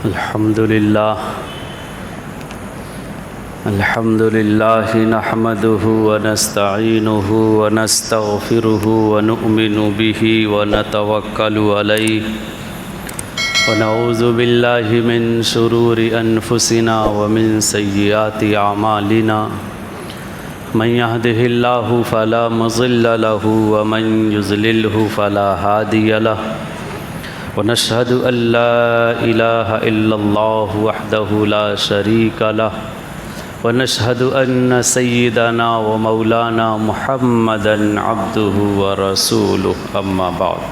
الحمد لله نحمده ونستعينه ونستغفره ونؤمن به ونتوكل عليه ونعوذ بالله من شرور أنفسنا ومن سيئات أعمالنا من يهده الله فلا مضل له ومن يضلله فلا هادي له ونشهد أن لا إله إلا الله وحده لا شريك له ونشهد أن سيدنا ومولانا محمدا عبده ورسوله أما بعد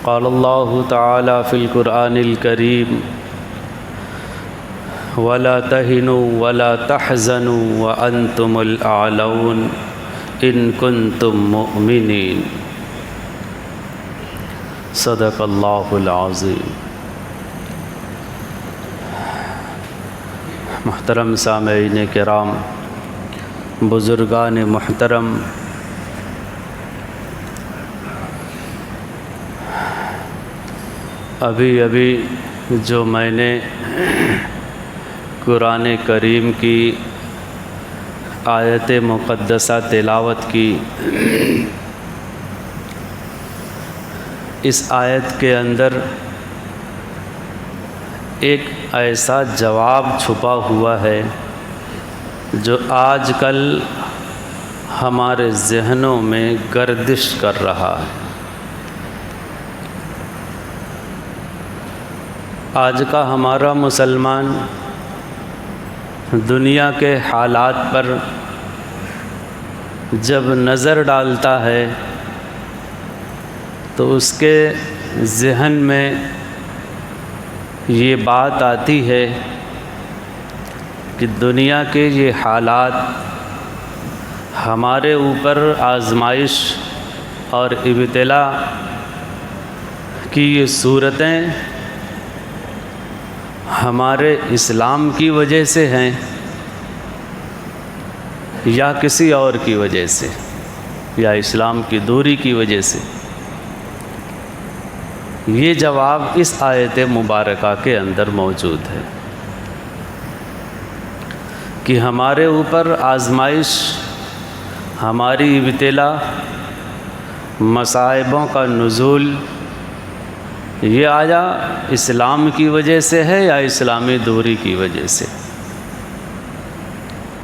قال الله تعالى في القرآن الكريم ولا تهنوا ولا تحزنوا وأنتم الأعلون إن كنتم مؤمنين صدق اللہ العظیم۔ محترم سامعین کرام، بزرگان محترم، ابھی جو میں نے قرآن کریم کی آیت مقدسہ تلاوت کی، اس آیت کے اندر ایک ایسا جواب چھپا ہوا ہے جو آج کل ہمارے ذہنوں میں گردش کر رہا ہے۔ آج کا ہمارا مسلمان دنیا کے حالات پر جب نظر ڈالتا ہے تو اس کے ذہن میں یہ بات آتی ہے کہ دنیا کے یہ حالات ہمارے اوپر آزمائش اور ابتلا کی یہ صورتیں ہمارے اسلام کی وجہ سے ہیں یا کسی اور کی وجہ سے، یا اسلام کی دوری کی وجہ سے۔ یہ جواب اس آیت مبارکہ کے اندر موجود ہے کہ ہمارے اوپر آزمائش، ہماری ابتلا، مصائبوں کا نزول، یہ آیا اسلام کی وجہ سے ہے یا اسلامی دوری کی وجہ سے؟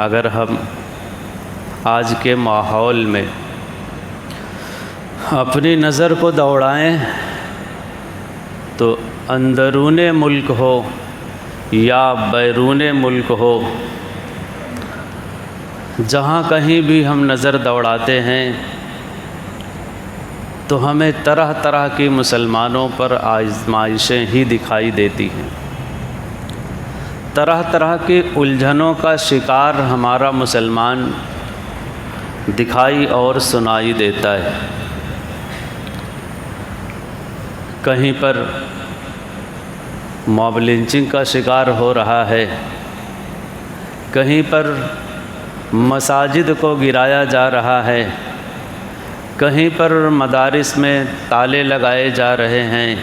اگر ہم آج کے ماحول میں اپنی نظر کو دوڑائیں تو اندرون ملک ہو یا بیرون ملک ہو، جہاں کہیں بھی ہم نظر دوڑاتے ہیں تو ہمیں طرح طرح کی مسلمانوں پر آزمائشیں ہی دکھائی دیتی ہیں، طرح طرح کی الجھنوں کا شکار ہمارا مسلمان دکھائی اور سنائی دیتا ہے۔ کہیں پر موب لنچنگ کا شکار ہو رہا ہے، کہیں پر مساجد کو گرایا جا رہا ہے، کہیں پر مدارس میں تالے لگائے جا رہے ہیں،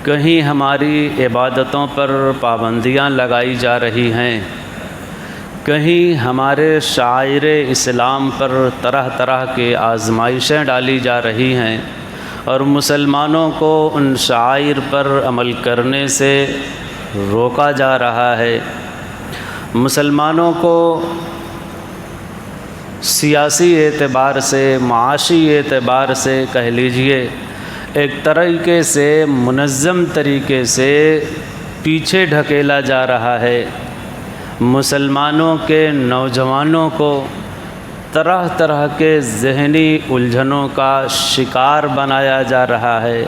کہیں ہماری عبادتوں پر پابندیاں لگائی جا رہی ہیں، کہیں ہمارے شعائر اسلام پر طرح طرح کے آزمائشیں ڈالی جا رہی ہیں، اور مسلمانوں کو ان شعائر پر عمل کرنے سے روکا جا رہا ہے۔ مسلمانوں کو سیاسی اعتبار سے، معاشی اعتبار سے کہہ لیجئے، ایک طریقے سے منظم طریقے سے پیچھے ڈھکیلا جا رہا ہے۔ مسلمانوں کے نوجوانوں کو طرح طرح کے ذہنی الجھنوں کا شکار بنایا جا رہا ہے،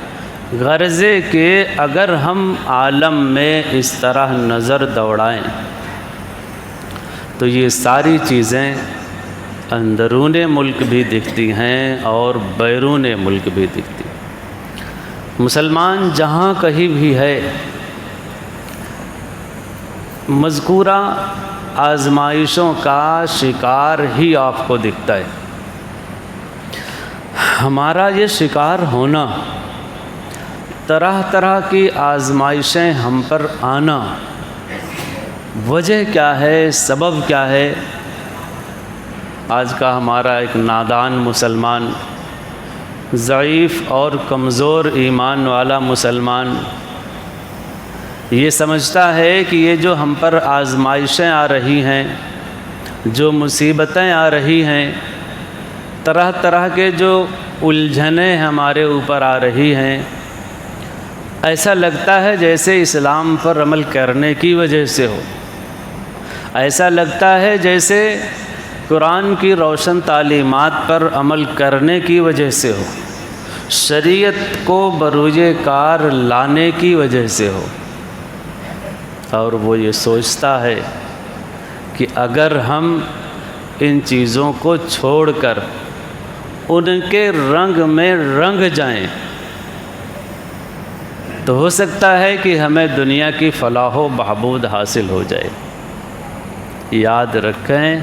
غرضے کہ اگر ہم عالم میں اس طرح نظر دوڑائیں تو یہ ساری چیزیں اندرون ملک بھی دکھتی ہیں اور بیرون ملک بھی دکھتی ہیں۔ مسلمان جہاں کہیں بھی ہے، مذکورہ آزمائشوں کا شکار ہی آپ کو دکھتا ہے۔ ہمارا یہ شکار ہونا طرح طرح کی آزمائشیں ہم پر آنا، وجہ کیا ہے، سبب کیا ہے؟ آج کا ہمارا ایک نادان مسلمان، ضعیف اور کمزور ایمان والا مسلمان یہ سمجھتا ہے کہ یہ جو ہم پر آزمائشیں آ رہی ہیں، جو مصیبتیں آ رہی ہیں، طرح طرح کے جو الجھنیں ہمارے اوپر آ رہی ہیں، ایسا لگتا ہے جیسے اسلام پر عمل کرنے کی وجہ سے ہو، ایسا لگتا ہے جیسے قرآن کی روشن تعلیمات پر عمل کرنے کی وجہ سے ہو، شریعت کو بروج کار لانے کی وجہ سے ہو، اور وہ یہ سوچتا ہے کہ اگر ہم ان چیزوں کو چھوڑ کر ان کے رنگ میں رنگ جائیں تو ہو سکتا ہے کہ ہمیں دنیا کی فلاح و بہبود حاصل ہو جائے۔ یاد رکھیں،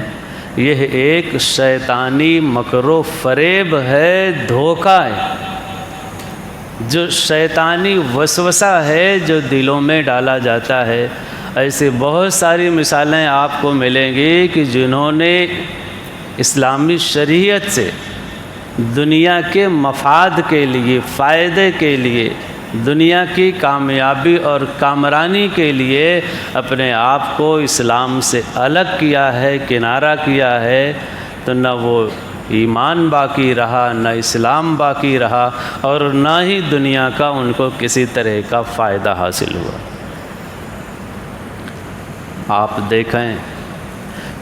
یہ ایک شیطانی مکر و فریب ہے، دھوکہ ہے، جو شیطانی وسوسہ ہے جو دلوں میں ڈالا جاتا ہے۔ ایسے بہت ساری مثالیں آپ کو ملیں گی کہ جنہوں نے اسلامی شریعت سے دنیا کے مفاد کے لیے، فائدے کے لیے، دنیا کی کامیابی اور کامرانی کے لیے اپنے آپ کو اسلام سے الگ کیا ہے، کنارہ کیا ہے، تو نہ وہ ایمان باقی رہا، نہ اسلام باقی رہا، اور نہ ہی دنیا کا ان کو کسی طرح کا فائدہ حاصل ہوا۔ آپ دیکھیں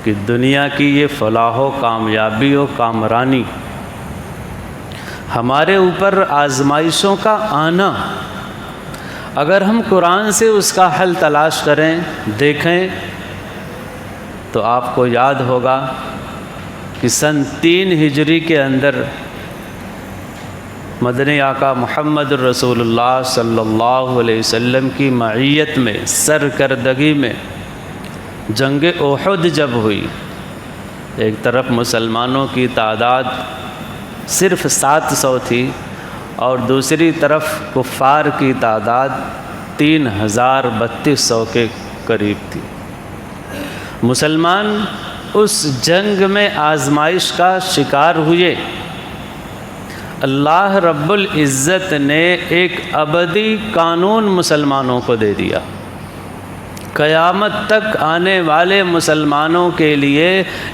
کہ دنیا کی یہ فلاح و کامیابی و کامرانی، ہمارے اوپر آزمائشوں کا آنا، اگر ہم قرآن سے اس کا حل تلاش کریں، دیکھیں، تو آپ کو یاد ہوگا کہ سن 3 ہجری کے اندر مدنی آقا محمد رسول اللہ صلی اللہ علیہ وسلم کی معیت میں، سرکردگی میں جنگ احد جب ہوئی، ایک طرف مسلمانوں کی تعداد صرف 700 تھی اور دوسری طرف کفار کی تعداد 3200 کے قریب تھی۔ مسلمان اس جنگ میں آزمائش کا شکار ہوئے۔ اللہ رب العزت نے ایک ابدی قانون مسلمانوں کو دے دیا، قیامت تک آنے والے مسلمانوں کے لیے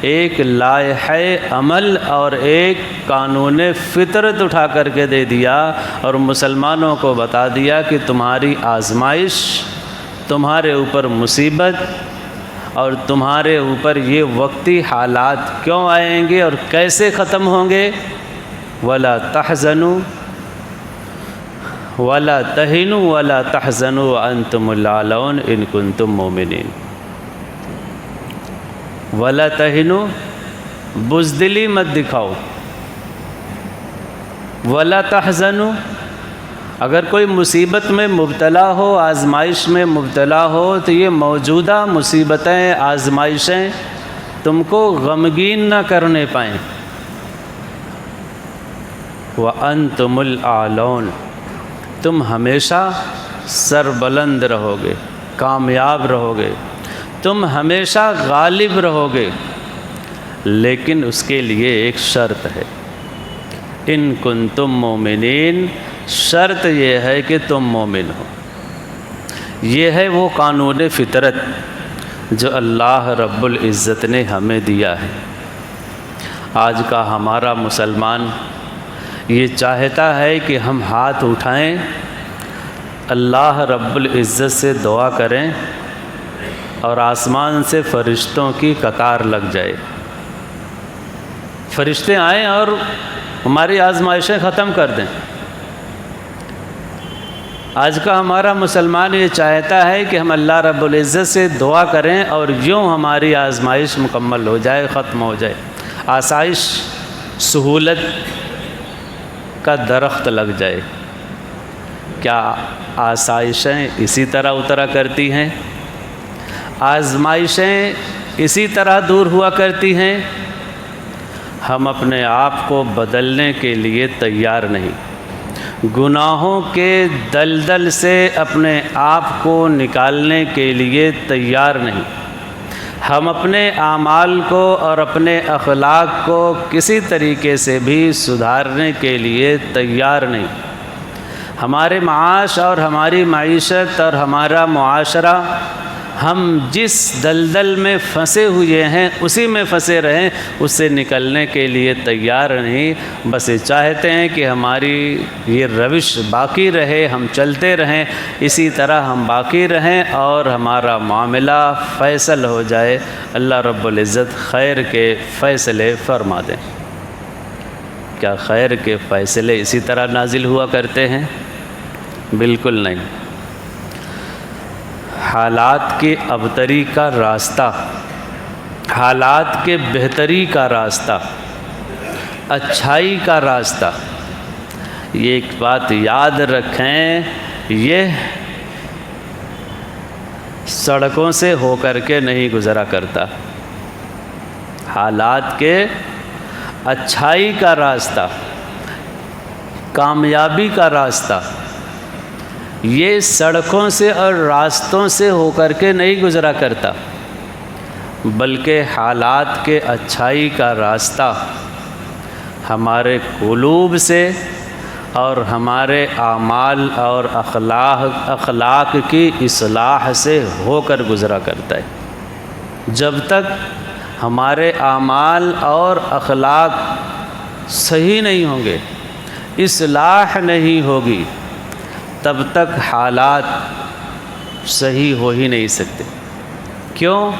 ایک لائحہ عمل اور ایک قانون فطرت اٹھا کر کے دے دیا، اور مسلمانوں کو بتا دیا کہ تمہاری آزمائش، تمہارے اوپر مصیبت اور تمہارے اوپر یہ وقتی حالات کیوں آئیں گے اور کیسے ختم ہوں گے۔ وَلَا تَحْزَنُوا وَلَا تَهِنُوا وَلَا تَحْزَنُوا وَأَنْتُمُ الْأَعْلَوْنَ إِن كُنتُم مُؤْمِنِينَ۔ وَلَا تَهِنُوا، بزدلی مت دکھاؤ، وَلَا تَحْزَنُوا، اگر کوئی مصیبت میں مبتلا ہو، آزمائش میں مبتلا ہو، تو یہ موجودہ مصیبتیں، آزمائشیں تم کو غمگین نہ کرنے پائیں۔ وَأَنْتُمُ الْأَعْلَوْنَ، تم ہمیشہ سربلند رہو گے، کامیاب رہو گے، تم ہمیشہ غالب رہو گے، لیکن اس کے لیے ایک شرط ہے، ان کنتم مومنین، شرط یہ ہے کہ تم مومن ہو۔ یہ ہے وہ قانون فطرت جو اللہ رب العزت نے ہمیں دیا ہے۔ آج کا ہمارا مسلمان یہ چاہتا ہے کہ ہم ہاتھ اٹھائیں، اللہ رب العزت سے دعا کریں اور آسمان سے فرشتوں کی کتار لگ جائے، فرشتے آئیں اور ہماری آزمائشیں ختم کر دیں۔ آج کا ہمارا مسلمان یہ چاہتا ہے کہ ہم اللہ رب العزت سے دعا کریں اور یوں ہماری آزمائش مکمل ہو جائے، ختم ہو جائے، آسائش، سہولت کا درخت لگ جائے۔ کیا آسائشیں اسی طرح اترا کرتی ہیں؟ آزمائشیں اسی طرح دور ہوا کرتی ہیں؟ ہم اپنے آپ کو بدلنے کے لیے تیار نہیں۔ گناہوں کے دلدل سے اپنے آپ کو نکالنے کے لیے تیار نہیں، ہم اپنے اعمال کو اور اپنے اخلاق کو کسی طریقے سے بھی سدھارنے کے لیے تیار نہیں۔ ہمارے معاش اور ہماری معیشت اور ہمارا معاشرہ، ہم جس دلدل میں پھنسے ہوئے ہیں اسی میں پھنسے رہیں، اس سے نکلنے کے لیے تیار نہیں، بس یہ چاہتے ہیں کہ ہماری یہ روش باقی رہے، ہم چلتے رہیں، اسی طرح ہم باقی رہیں اور ہمارا معاملہ فیصل ہو جائے۔ اللہ رب العزت خیر کے فیصلے فرما دیں۔ کیا خیر کے فیصلے اسی طرح نازل ہوا کرتے ہیں؟ بالکل نہیں۔ حالات کے ابتری کا راستہ، حالات کے بہتری کا راستہ، اچھائی کا راستہ، یہ ایک بات یاد رکھیں، یہ سڑکوں سے ہو کر کے نہیں گزرا کرتا۔ حالات کے اچھائی کا راستہ، کامیابی کا راستہ، یہ سڑکوں سے اور راستوں سے ہو کر کے نہیں گزرا کرتا، بلکہ حالات کے اچھائی کا راستہ ہمارے قلوب سے اور ہمارے اعمال اور اخلاق کی اصلاح سے ہو کر گزرا کرتا ہے۔ جب تک ہمارے اعمال اور اخلاق صحیح نہیں ہوں گے، اصلاح نہیں ہوگی، تب تک حالات صحیح ہو ہی نہیں سکتے۔ کیوں؟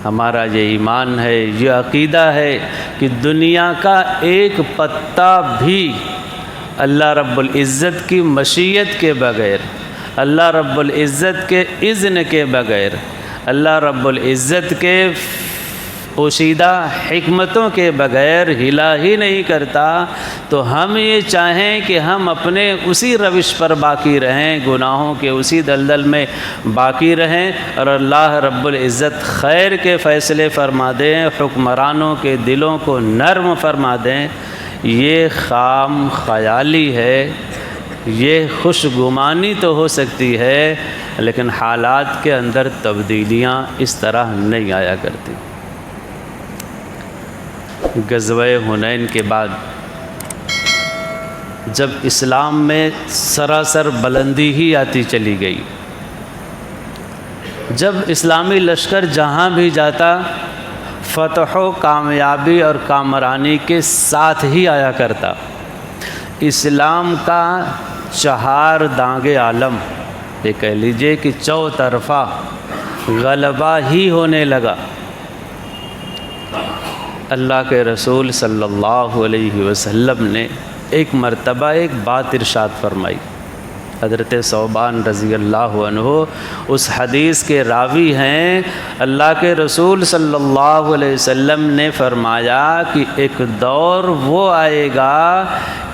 ہمارا یہ ایمان ہے، یہ عقیدہ ہے کہ دنیا کا ایک پتا بھی اللہ رب العزت کی مشیت کے بغیر، اللہ رب العزت کے اذن کے بغیر، اللہ رب العزت کے پوشیدہ حکمتوں کے بغیر ہلا ہی نہیں کرتا۔ تو ہم یہ چاہیں کہ ہم اپنے اسی روش پر باقی رہیں، گناہوں کے اسی دلدل میں باقی رہیں، اور اللہ رب العزت خیر کے فیصلے فرما دیں، حکمرانوں کے دلوں کو نرم فرما دیں، یہ خام خیالی ہے، یہ خوش گمانی تو ہو سکتی ہے، لیکن حالات کے اندر تبدیلیاں اس طرح نہیں آیا کرتی۔ غزوہ حنین کے بعد جب اسلام میں سراسر بلندی ہی آتی چلی گئی، جب اسلامی لشکر جہاں بھی جاتا فتح و کامیابی اور کامرانی کے ساتھ ہی آیا کرتا، اسلام کا چہار دانگ عالم، یہ کہہ لیجئے کہ چوطرفہ غلبہ ہی ہونے لگا۔ اللہ کے رسول صلی اللہ علیہ وسلم نے ایک مرتبہ ایک بات ارشاد فرمائی۔ حضرت ثوبان رضی اللہ عنہ اس حدیث کے راوی ہیں۔ اللہ کے رسول صلی اللہ علیہ وسلم نے فرمایا کہ ایک دور وہ آئے گا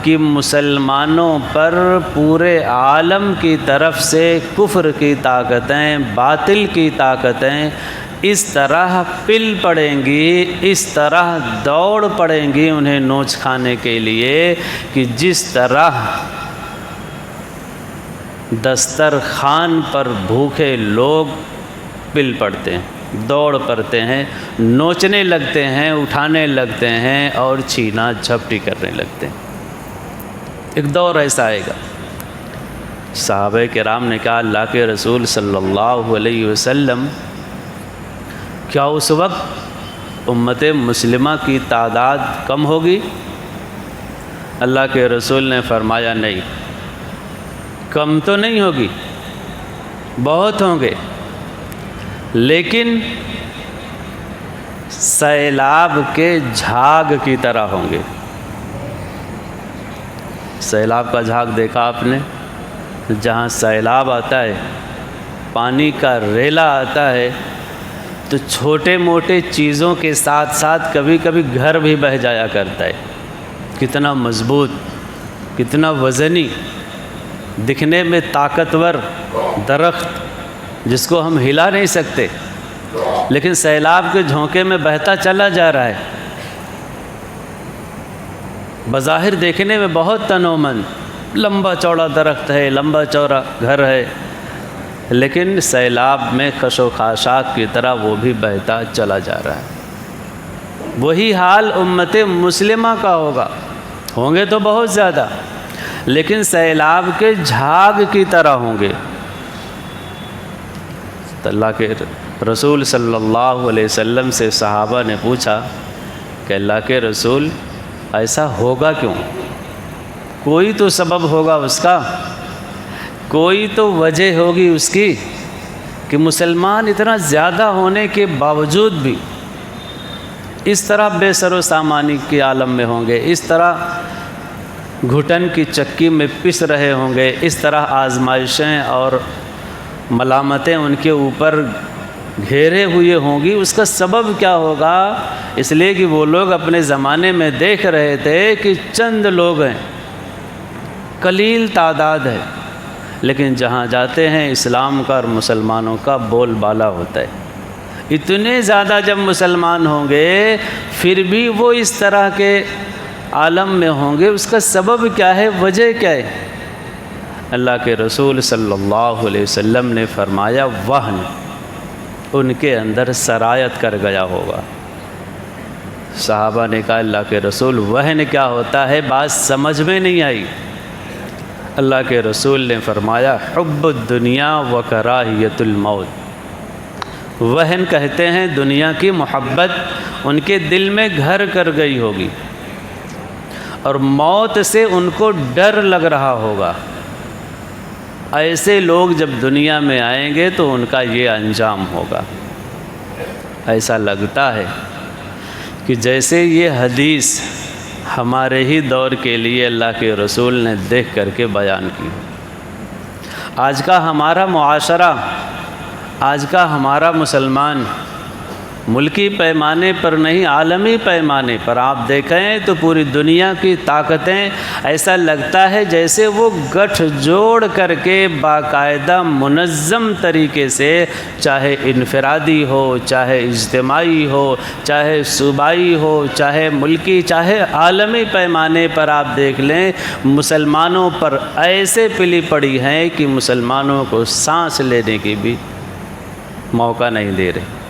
کہ مسلمانوں پر پورے عالم کی طرف سے کفر کی طاقتیں، باطل کی طاقتیں اس طرح پل پڑیں گی، اس طرح دوڑ پڑیں گی انہیں نوچ کھانے کے لیے کہ جس طرح دسترخوان پر بھوکے لوگ پل پڑتے ہیں، دوڑ پڑتے ہیں، نوچنے لگتے ہیں، اٹھانے لگتے ہیں اور چھینا جھپٹی کرنے لگتے ہیں۔ ایک دور ایسا آئے گا۔ صحابہ کرام نے کہا اللہ کے رسول صلی اللہ علیہ وسلم، کیا اس وقت امت مسلمہ کی تعداد کم ہوگی؟ اللہ کے رسول نے فرمایا نہیں، کم تو نہیں ہوگی، بہت ہوں گے، لیکن سیلاب کے جھاگ کی طرح ہوں گے۔ سیلاب کا جھاگ دیکھا آپ نے؟ جہاں سیلاب آتا ہے، پانی کا ریلا آتا ہے، تو چھوٹے موٹے چیزوں کے ساتھ ساتھ کبھی کبھی گھر بھی بہہ جایا کرتا ہے۔ کتنا مضبوط، کتنا وزنی، دکھنے میں طاقتور درخت جس کو ہم ہلا نہیں سکتے، لیکن سیلاب کے جھونکے میں بہتا چلا جا رہا ہے، بظاہر دیکھنے میں بہت تنومند، لمبا چوڑا درخت ہے، لمبا چوڑا گھر ہے، لیکن سیلاب میں خش و خاشاک کی طرح وہ بھی بہتا چلا جا رہا ہے۔ وہی حال امت مسلمہ کا ہوگا، ہوں گے تو بہت زیادہ، لیکن سیلاب کے جھاگ کی طرح ہوں گے۔ تو اللہ کے رسول صلی اللہ علیہ وسلم سے صحابہ نے پوچھا کہ اللہ کے رسول ایسا ہوگا کیوں؟ کوئی تو سبب ہوگا اس کا، کوئی تو وجہ ہوگی اس کی کہ مسلمان اتنا زیادہ ہونے کے باوجود بھی اس طرح بے سر و سامانی کے عالم میں ہوں گے، اس طرح گھٹن کی چکی میں پس رہے ہوں گے، اس طرح آزمائشیں اور ملامتیں ان کے اوپر گھیرے ہوئے ہوں گی۔ اس کا سبب کیا ہوگا؟ اس لیے کہ وہ لوگ اپنے زمانے میں دیکھ رہے تھے کہ چند لوگ ہیں، قلیل تعداد ہے، لیکن جہاں جاتے ہیں اسلام کا اور مسلمانوں کا بول بالا ہوتا ہے۔ اتنے زیادہ جب مسلمان ہوں گے پھر بھی وہ اس طرح کے عالم میں ہوں گے، اس کا سبب کیا ہے، وجہ کیا ہے؟ اللہ کے رسول صلی اللہ علیہ وسلم نے فرمایا وہن ان کے اندر سرایت کر گیا ہوگا۔ صحابہ نے کہا اللہ کے رسول وہن کیا ہوتا ہے؟ بات سمجھ میں نہیں آئی۔ اللہ کے رسول نے فرمایا حب الدنیا و کراہیت الموت۔ وہن کہتے ہیں دنیا کی محبت ان کے دل میں گھر کر گئی ہوگی اور موت سے ان کو ڈر لگ رہا ہوگا۔ ایسے لوگ جب دنیا میں آئیں گے تو ان کا یہ انجام ہوگا۔ ایسا لگتا ہے کہ جیسے یہ حدیث ہمارے ہی دور کے لیے اللہ کے رسول نے دیکھ کر کے بیان کی۔ آج کا ہمارا معاشرہ، آج کا ہمارا مسلمان ملکی پیمانے پر نہیں عالمی پیمانے پر آپ دیکھیں تو پوری دنیا کی طاقتیں ایسا لگتا ہے جیسے وہ گٹھ جوڑ کر کے باقاعدہ منظم طریقے سے، چاہے انفرادی ہو، چاہے اجتماعی ہو، چاہے صوبائی ہو، چاہے ملکی، چاہے عالمی پیمانے پر آپ دیکھ لیں، مسلمانوں پر ایسے پلی پڑی ہیں کہ مسلمانوں کو سانس لینے کی بھی موقع نہیں دے رہے۔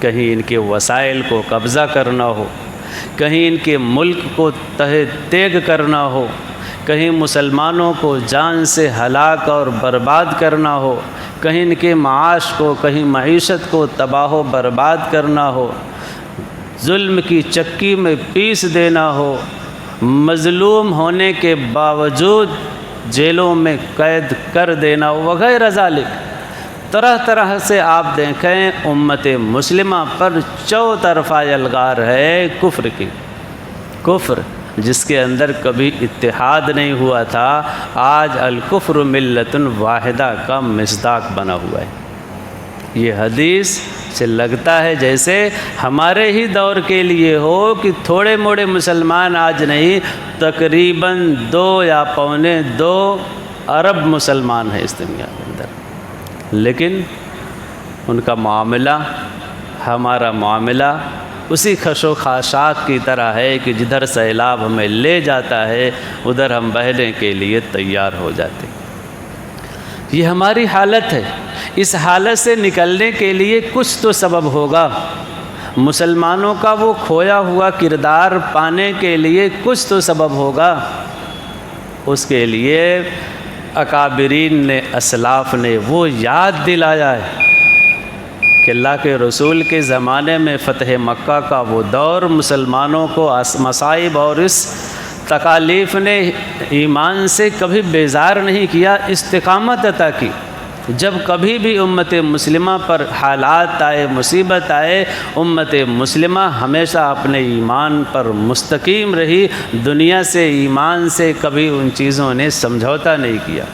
کہیں ان کے وسائل کو قبضہ کرنا ہو، کہیں ان کے ملک کو تہہ تیگ کرنا ہو، کہیں مسلمانوں کو جان سے ہلاک اور برباد کرنا ہو، کہیں ان کے معاش کو، کہیں معیشت کو تباہ و برباد کرنا ہو، ظلم کی چکی میں پیس دینا ہو، مظلوم ہونے کے باوجود جیلوں میں قید کر دینا ہو، وغیرہ ذالک۔ طرح طرح سے آپ دیکھیں امت مسلمہ پر چوطرفہ یلغار ہے کفر کی، کفر جس کے اندر کبھی اتحاد نہیں ہوا تھا، آج الکفر ملت واحدہ کا مصداق بنا ہوا ہے۔ یہ حدیث سے لگتا ہے جیسے ہمارے ہی دور کے لیے ہو کہ تھوڑے موڑے مسلمان آج نہیں، تقریباً 2 یا پونے 2 ارب مسلمان ہیں اس دنیا کے اندر، لیکن ان کا معاملہ، ہمارا معاملہ اسی خش و خاشاک کی طرح ہے کہ جدھر سیلاب ہمیں لے جاتا ہے ادھر ہم بہنے کے لیے تیار ہو جاتے۔ یہ ہماری حالت ہے۔ اس حالت سے نکلنے کے لیے کچھ تو سبب ہوگا۔ مسلمانوں کا وہ کھویا ہوا کردار پانے کے لیے کچھ تو سبب ہوگا۔ اس کے لیے اکابرین نے، اسلاف نے وہ یاد دلایا ہے کہ اللہ کے رسول کے زمانے میں فتح مکہ کا وہ دور مسلمانوں کو مصائب اور اس تکالیف نے ایمان سے کبھی بیزار نہیں کیا، استقامت عطا کی۔ جب کبھی بھی امت مسلمہ پر حالات آئے، مصیبت آئے، امت مسلمہ ہمیشہ اپنے ایمان پر مستقیم رہی، دنیا سے، ایمان سے کبھی ان چیزوں نے سمجھوتا نہیں کیا۔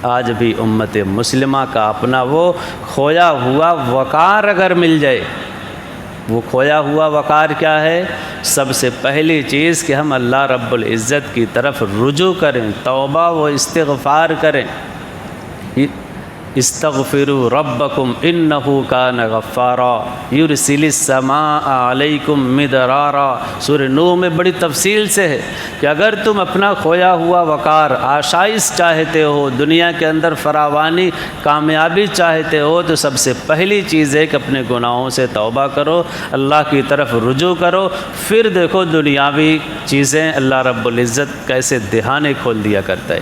آج بھی امت مسلمہ کا اپنا وہ کھویا ہوا وقار اگر مل جائے، وہ کھویا ہوا وقار کیا ہے؟ سب سے پہلی چیز کہ ہم اللہ رب العزت کی طرف رجوع کریں، توبہ و استغفار کریں۔ استغفروا ربکم انہ کان غفارا یرسل السماء علیکم مدرارا۔ سورہ نوح میں بڑی تفصیل سے ہے کہ اگر تم اپنا کھویا ہوا وقار، آشائش چاہتے ہو، دنیا کے اندر فراوانی، کامیابی چاہتے ہو، تو سب سے پہلی چیز ہے کہ اپنے گناہوں سے توبہ کرو، اللہ کی طرف رجوع کرو، پھر دیکھو دنیاوی چیزیں اللہ رب العزت کیسے دہانے کھول دیا کرتا ہے۔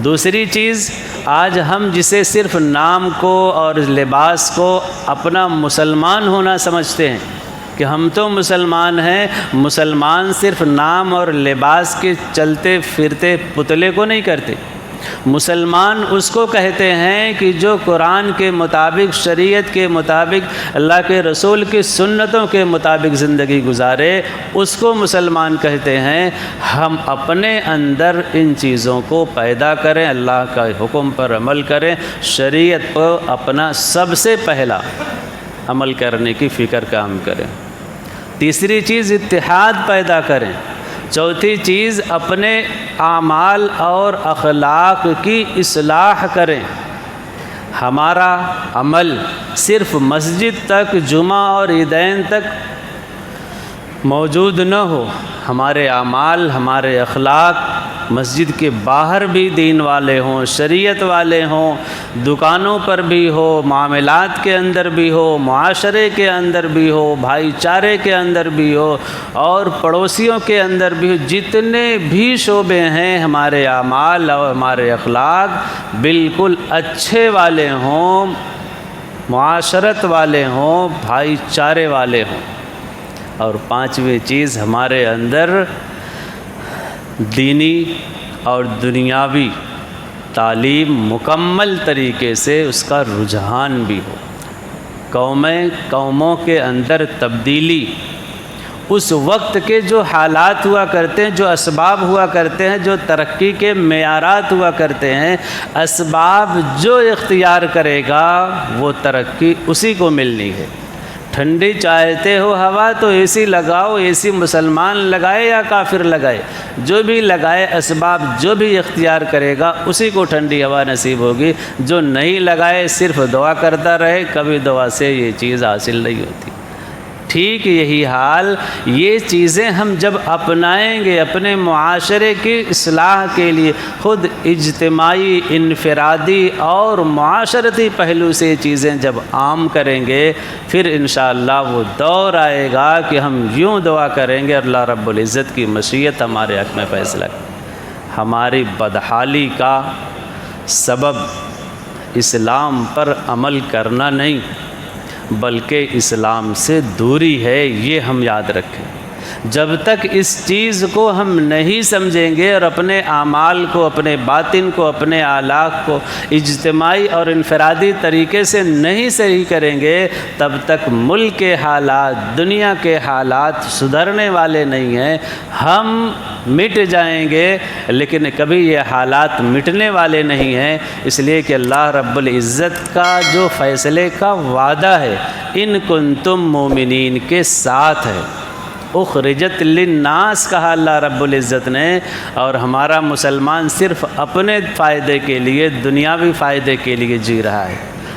دوسری چیز، آج ہم جسے صرف نام کو اور لباس کو اپنا مسلمان ہونا سمجھتے ہیں کہ ہم تو مسلمان ہیں، مسلمان صرف نام اور لباس کے چلتے پھرتے پتلے کو نہیں کرتے، مسلمان اس کو کہتے ہیں کہ جو قرآن کے مطابق، شریعت کے مطابق، اللہ کے رسول کی سنتوں کے مطابق زندگی گزارے، اس کو مسلمان کہتے ہیں۔ ہم اپنے اندر ان چیزوں کو پیدا کریں، اللہ کا حکم پر عمل کریں، شریعت پر اپنا سب سے پہلا عمل کرنے کی فکر کام کریں۔ تیسری چیز، اتحاد پیدا کریں۔ چوتھی چیز، اپنے اعمال اور اخلاق کی اصلاح کریں۔ ہمارا عمل صرف مسجد تک، جمعہ اور عیدین تک موجود نہ ہو، ہمارے اعمال، ہمارے اخلاق مسجد کے باہر بھی دین والے ہوں، شریعت والے ہوں، دکانوں پر بھی ہو، معاملات کے اندر بھی ہو، معاشرے کے اندر بھی ہو، بھائی چارے کے اندر بھی ہو، اور پڑوسیوں کے اندر بھی ہو، جتنے بھی شعبے ہیں ہمارے اعمال اور ہمارے اخلاق بالکل اچھے والے ہوں، معاشرت والے ہوں، بھائی چارے والے ہوں۔ اور پانچویں چیز، ہمارے اندر دینی اور دنیاوی تعلیم مکمل طریقے سے اس کا رجحان بھی ہو۔ قوموں کے اندر تبدیلی اس وقت کے جو حالات ہوا کرتے ہیں، جو اسباب ہوا کرتے ہیں، جو ترقی کے معیارات ہوا کرتے ہیں، اسباب جو اختیار کرے گا وہ ترقی اسی کو ملنی ہے۔ ٹھنڈی چاہتے ہو ہوا تو اے سی لگاؤ، اے سی مسلمان لگائے یا کافر لگائے، جو بھی لگائے، اسباب جو بھی اختیار کرے گا اسی کو ٹھنڈی ہوا نصیب ہوگی۔ جو نہیں لگائے صرف دعا کرتا رہے، کبھی دعا سے یہ چیز حاصل نہیں ہوتی۔ ٹھیک یہی حال، یہ چیزیں ہم جب اپنائیں گے اپنے معاشرے کی اصلاح کے لیے، خود اجتماعی، انفرادی اور معاشرتی پہلو سے یہ چیزیں جب عام کریں گے، پھر انشاءاللہ وہ دور آئے گا کہ ہم یوں دعا کریں گے، اللہ رب العزت کی مشیت ہمارے حق میں فیصلہ کرے۔ ہماری بدحالی کا سبب اسلام پر عمل کرنا نہیں بلکہ اسلام سے دوری ہے، یہ ہم یاد رکھیں۔ جب تک اس چیز کو ہم نہیں سمجھیں گے اور اپنے اعمال کو، اپنے باطن کو، اپنے اخلاق کو اجتماعی اور انفرادی طریقے سے نہیں صحیح کریں گے، تب تک ملک کے حالات، دنیا کے حالات سدھرنے والے نہیں ہیں۔ ہم مٹ جائیں گے لیکن کبھی یہ حالات مٹنے والے نہیں ہیں، اس لیے کہ اللہ رب العزت کا جو فیصلے کا وعدہ ہے، ان کنتم مومنین کے ساتھ ہے۔ اخرجت للناس کہا اللہ رب العزت نے، اور ہمارا مسلمان صرف اپنے فائدے کے لیے، دنیاوی فائدے کے لیے جی رہا ہے،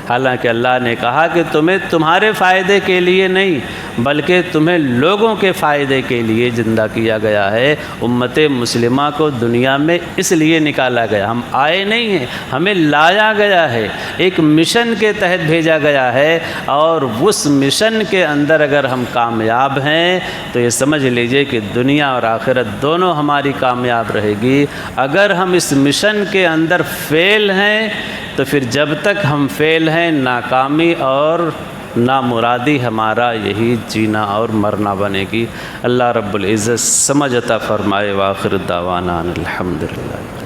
حالانکہ اللہ نے کہا کہ تمہیں تمہارے فائدے کے لیے نہیں بلکہ تمہیں لوگوں کے فائدے کے لیے زندہ کیا گیا ہے۔ امت مسلمہ کو دنیا میں اس لیے نکالا گیا، ہم آئے نہیں ہیں، ہمیں لایا گیا ہے، ایک مشن کے تحت بھیجا گیا ہے، اور اس مشن کے اندر اگر ہم کامیاب ہیں تو یہ سمجھ لیجئے کہ دنیا اور آخرت دونوں ہماری کامیاب رہے گی۔ اگر ہم اس مشن کے اندر فیل ہیں تو پھر جب تک ہم فیل ہیں، ناکامی اور نامرادی ہمارا یہی جینا اور مرنا بنے گی۔ اللہ رب العزت سمجھ عطا فرمائے۔ وآخر دعوانا الحمدللہ۔